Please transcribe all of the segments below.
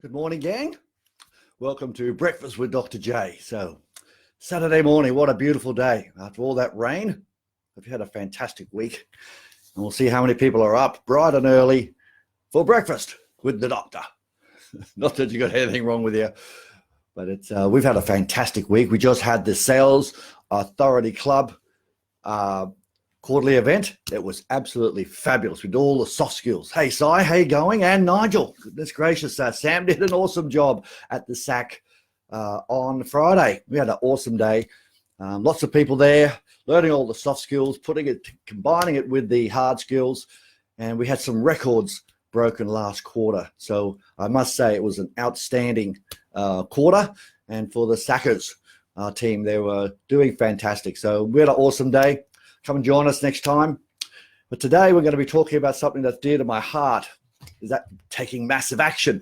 Good morning, gang. Welcome to Breakfast with Dr. J. So, Saturday morning, what a beautiful day. After all that rain, hope you had a fantastic week. And we'll see how many people are up bright and early for breakfast with the doctor. Not that you got anything wrong with you, but we've had a fantastic week. We just had the Sales Authority Club quarterly event. It was absolutely fabulous with all the soft skills. Hey, Si, how you going? And Nigel, goodness gracious, Sam did an awesome job at the SAC on Friday. We had an awesome day. Lots of people there, learning all the soft skills, combining it with the hard skills, and we had some records broken last quarter. So I must say it was an outstanding quarter, and for the SACers team, they were doing fantastic. So we had an awesome day. Come and join us next time. But today we're going to be talking about something that's dear to my heart. Is that taking massive action?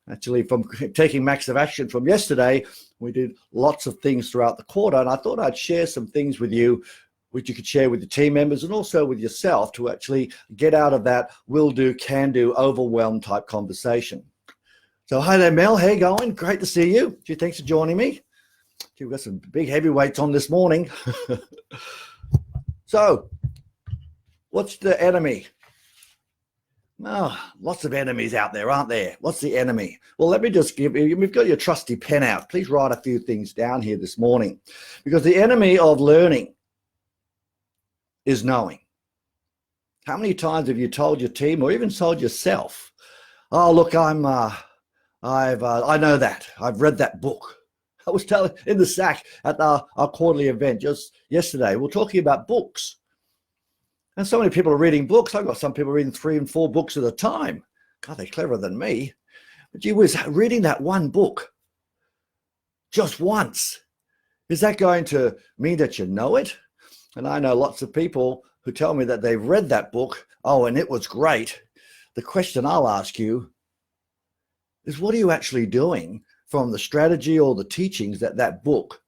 Actually, from taking massive action from yesterday, we did lots of things throughout the quarter, and I thought I'd share some things with you which you could share with your team members and also with yourself to actually get out of that will do, can do, overwhelm type conversation. So hi there, Mel. How you going? Great to see you. Gee, thanks for joining me. We've got some big heavyweights on this morning. So, what's the enemy? Oh, lots of enemies out there, aren't there? What's the enemy? Well, let me just give you, we've got your trusty pen out. Please write a few things down here this morning, because the enemy of learning is knowing. How many times have you told your team or even told yourself, oh, look, I know that. I've read that book. I was telling in the SAC at our quarterly event just yesterday, we're talking about books. And so many people are reading books. I've got some people reading 3 and 4 books at a time. God, they're cleverer than me. But gee whiz, reading that one book just once, is that going to mean that you know it? And I know lots of people who tell me that they've read that book. Oh, and it was great. The question I'll ask you is, what are you actually doing from the strategy or the teachings that book,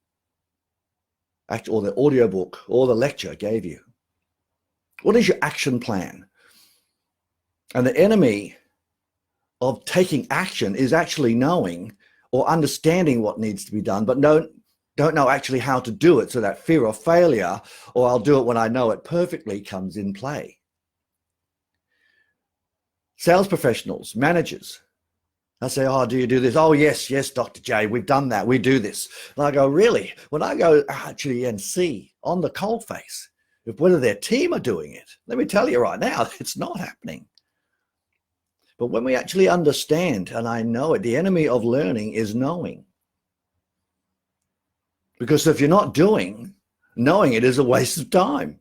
or the audio book or the lecture gave you? What is your action plan? And the enemy of taking action is actually knowing or understanding what needs to be done, but don't know actually how to do it. So that fear of failure, or I'll do it when I know it perfectly, comes in play. Sales professionals, managers, I say, oh, do you do this? Oh, yes, Dr. J, we've done that. We do this. And I go, really? When I go actually and see on the coalface if whether their team are doing it, let me tell you right now, it's not happening. But when we actually understand, and I know it, the enemy of learning is knowing. Because if you're not doing, knowing it is a waste of time.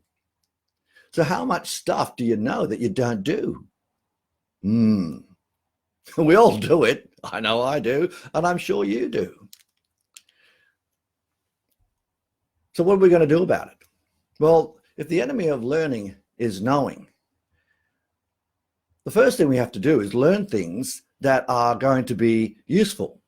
So how much stuff do you know that you don't do? We all do it. I know I do, and I'm sure you do. So what are we going to do about it? Well, if the enemy of learning is knowing, the first thing we have to do is learn things that are going to be useful.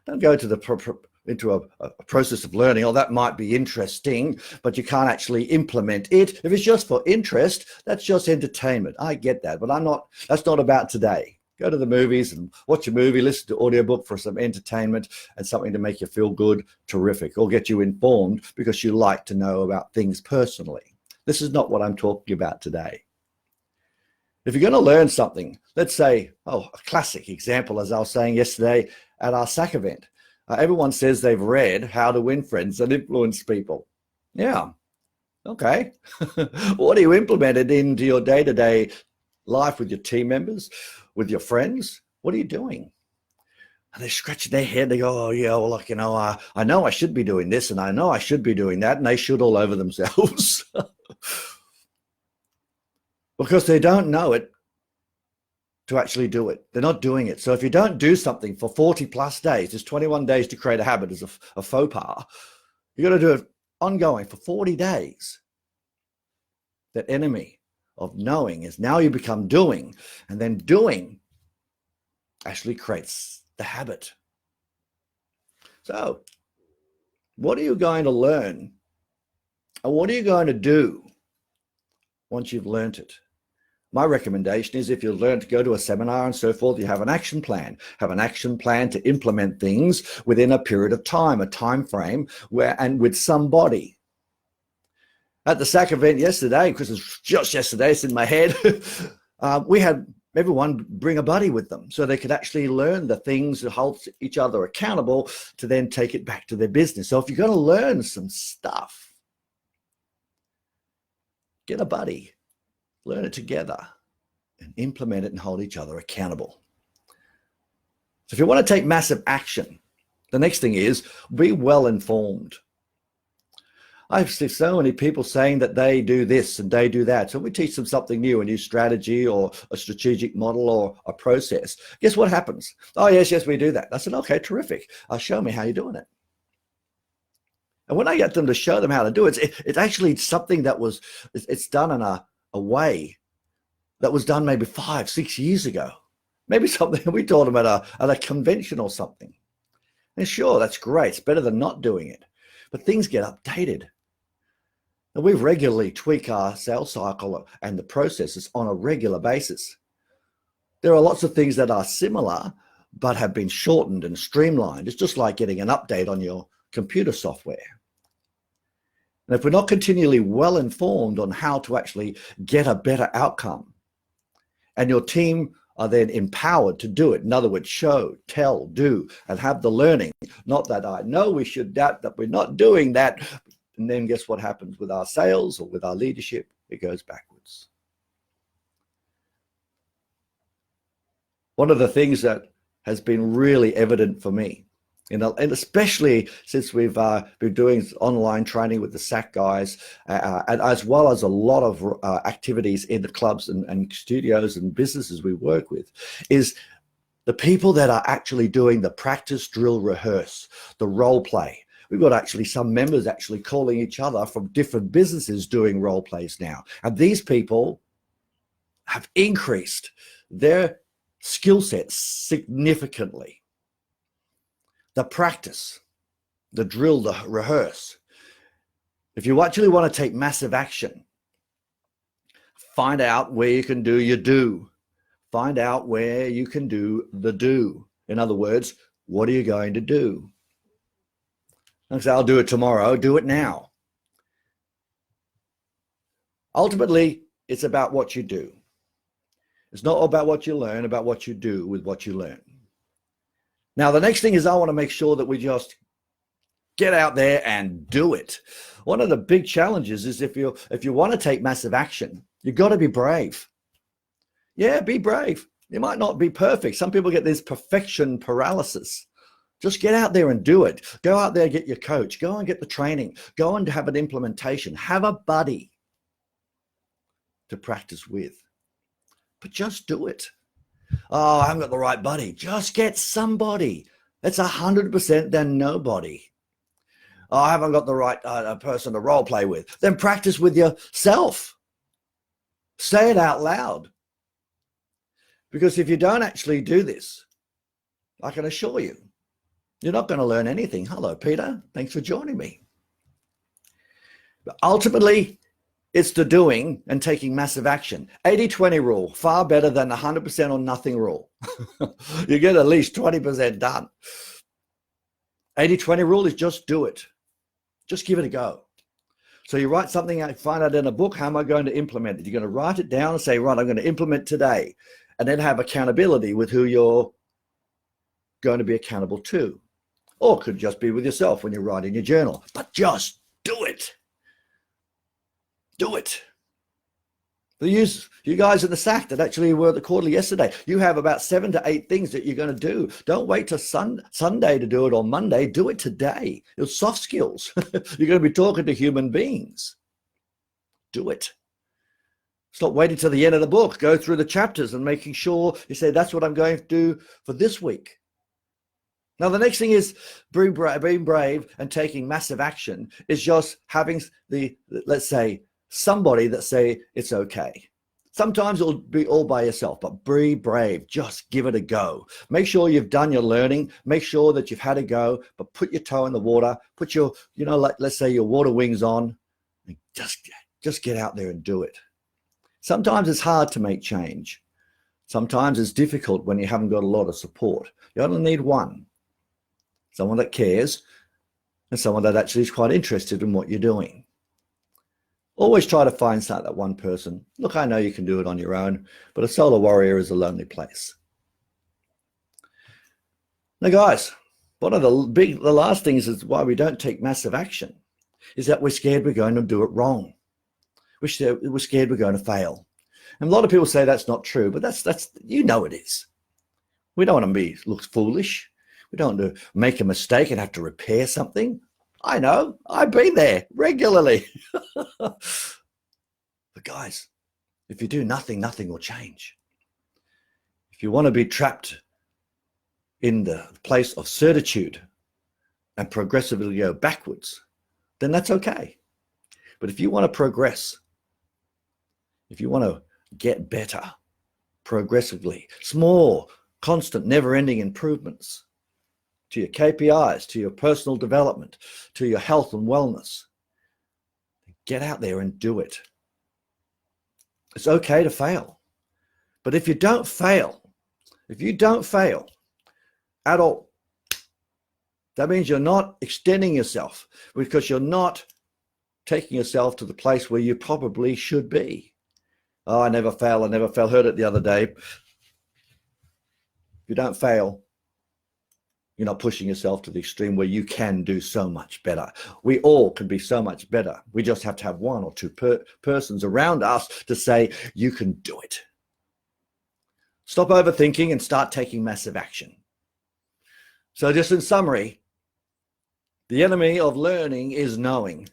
Don't go to into a process of learning, oh, that might be interesting, but you can't actually implement it. If it's just for interest, that's just entertainment. I get that, but that's not about today. Go to the movies and watch a movie, listen to audiobook for some entertainment and something to make you feel good, terrific, or get you informed because you like to know about things personally. This is not what I'm talking about today. If you're going to learn something, let's say, a classic example, as I was saying yesterday at our SAC event, everyone says they've read How to Win Friends and Influence People. Yeah, okay. What do you implement it into your day-to-day life with your team members, with your friends? What are you doing? And they're scratching their head. They go, oh, yeah, well, like, I know I should be doing this and I know I should be doing that. And they should all over themselves because they don't know it to actually do it. They're not doing it. So if you don't do something for 40 plus days, there's 21 days to create a habit as a faux pas. You got to do it ongoing for 40 days. That enemy of knowing is now you become doing, and then doing actually creates the habit. So what are you going to learn, and what are you going to do once you've learned it? My recommendation is if you learn to go to a seminar and so forth, you have an action plan. Have an action plan to implement things within a period of time, a time frame, and with somebody. At the SAC event yesterday, because it's just yesterday, it's in my head, we had everyone bring a buddy with them so they could actually learn the things that hold each other accountable to then take it back to their business. So if you're going to learn some stuff, get a buddy, learn it together, and implement it and hold each other accountable. So if you want to take massive action, the next thing is be well informed. I've seen so many people saying that they do this and they do that. So we teach them something new, a new strategy or a strategic model or a process. Guess what happens? Oh, yes, we do that. I said, okay, terrific. Show me how you're doing it. And when I get them to show them how to do it, it's actually something that it's done in a way that was done maybe 5-6 years ago. Maybe something we taught them at a convention or something. And sure, that's great. It's better than not doing it. But things get updated. And we regularly tweak our sales cycle and the processes on a regular basis. There are lots of things that are similar, but have been shortened and streamlined. It's just like getting an update on your computer software. And if we're not continually well informed on how to actually get a better outcome, and your team are then empowered to do it, in other words, show, tell, do, and have the learning, not that I know we should that we're not doing that. And then guess what happens with our sales or with our leadership? It goes backwards. One of the things that has been really evident for me, and especially since we've been doing online training with the SAC guys, and as well as a lot of activities in the clubs and studios and businesses we work with, is the people that are actually doing the practice, drill, rehearse, the role play. We've got actually some members actually calling each other from different businesses doing role plays now. And these people have increased their skill sets significantly. The practice, the drill, the rehearse. If you actually want to take massive action, find out where you can do your do. Find out where you can do the do. In other words, what are you going to do? And say, I'll do it tomorrow. Do it now. Ultimately, it's about what you do. It's not about what you learn, about what you do with what you learn. Now, the next thing is I want to make sure that we just get out there and do it. One of the big challenges is if you want to take massive action, you've got to be brave. Yeah, be brave. You might not be perfect. Some people get this perfection paralysis. Just get out there and do it. Go out there, get your coach. Go and get the training. Go and have an implementation. Have a buddy to practice with. But just do it. Oh, I haven't got the right buddy. Just get somebody. That's 100% than nobody. Oh, I haven't got the right person to role play with. Then practice with yourself. Say it out loud. Because if you don't actually do this, I can assure you, you're not going to learn anything. Hello, Peter. Thanks for joining me. But ultimately, it's the doing and taking massive action. 80-20 rule, far better than the 100% or nothing rule. You get at least 20% done. 80-20 rule is just do it. Just give it a go. So you write something out, find out in a book, how am I going to implement it? You're going to write it down and say, right, I'm going to implement today. And then have accountability with who you're going to be accountable to. Or it could just be with yourself when you're writing your journal. But just do it. Do it. You guys at the SAC that actually were at the quarterly yesterday, you have about 7 to 8 things that you're going to do. Don't wait till Sunday to do it on Monday. Do it today. It's soft skills. You're going to be talking to human beings. Do it. Stop waiting till the end of the book. Go through the chapters and making sure you say, that's what I'm going to do for this week. Now, the next thing is being brave and taking massive action is just having let's say, somebody that say it's okay. Sometimes it'll be all by yourself, but be brave. Just give it a go. Make sure you've done your learning. Make sure that you've had a go, but put your toe in the water. Put your, let's say your water wings on. And just get out there and do it. Sometimes it's hard to make change. Sometimes it's difficult when you haven't got a lot of support. You only need one. Someone that cares and someone that actually is quite interested in what you're doing. Always try to find that one person. Look, I know you can do it on your own, but a solo warrior is a lonely place. Now, guys, one of the last things is why we don't take massive action is that we're scared we're going to do it wrong. We're scared we're going to fail. And a lot of people say that's not true, but that's you know it is. We don't want to look foolish. We don't want to make a mistake and have to repair something. I know, I've been there regularly. But guys, if you do nothing, nothing will change. If you want to be trapped in the place of certitude and progressively go backwards, then that's okay. But if you want to progress, if you want to get better progressively, small, constant, never-ending improvements to your KPIs, to your personal development, to your health and wellness, get out there and do it. It's okay to fail. But if you don't fail at all, that means you're not extending yourself, because you're not taking yourself to the place where you probably should be. Oh, I never fail. Heard it the other day. If you don't fail, you're not pushing yourself to the extreme where you can do so much better. We all can be so much better. We just have to have one or two persons around us to say, you can do it. Stop overthinking and start taking massive action. So just in summary, the enemy of learning is knowing.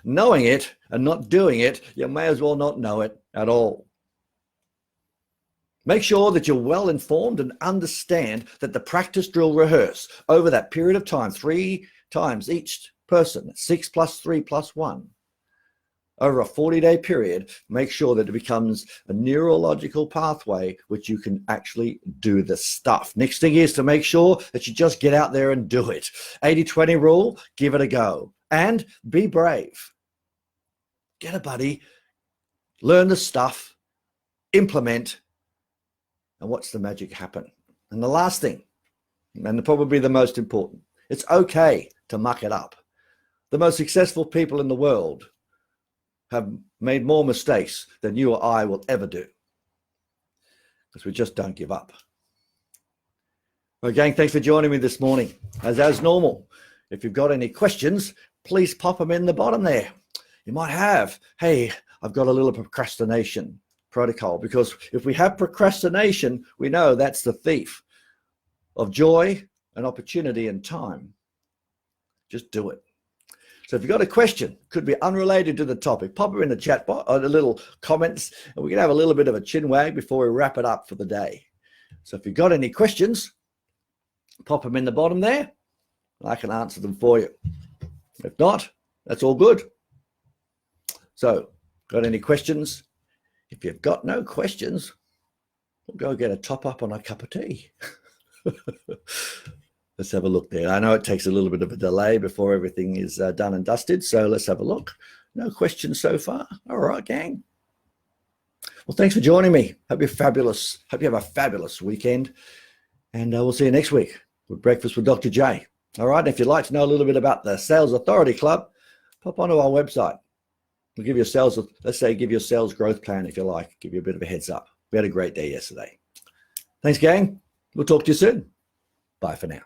Knowing it and not doing it, you may as well not know it at all. Make sure that you're well informed and understand that the practice, drill, rehearse over that period of time, 3 times each person, 6 plus 3 plus 1, over a 40-day period, make sure that it becomes a neurological pathway which you can actually do the stuff. Next thing is to make sure that you just get out there and do it. 80-20 rule, give it a go. And be brave. Get a buddy, learn the stuff, implement, and watch the magic happen. And the last thing, and probably the most important, it's okay to muck it up. The most successful people in the world have made more mistakes than you or I will ever do, because we just don't give up. Well, gang, thanks for joining me this morning. As normal, if you've got any questions, please pop them in the bottom there. You might have, hey, I've got a little procrastination protocol, because if we have procrastination, we know that's the thief of joy and opportunity and time. Just do it. So if you've got a question, could be unrelated to the topic, pop it in the chat box or the little comments, and we can have a little bit of a chin wag before we wrap it up for the day. So if you've got any questions, pop them in the bottom there, and I can answer them for you. If not, that's all good. So, got any questions? If you've got no questions, we'll go get a top up on a cup of tea. Let's have a look there. I know it takes a little bit of a delay before everything is done and dusted, so let's have a look. No questions so far. All right, gang. Well, thanks for joining me. Hope you're fabulous. Hope you have a fabulous weekend, and we'll see you next week with Breakfast with Dr. J. All right, if you'd like to know a little bit about the Sales Authority Club, pop onto our website. We'll give you a sales, let's say, give you a sales growth plan if you like, give you a bit of a heads up. We had a great day yesterday. Thanks, gang. We'll talk to you soon. Bye for now.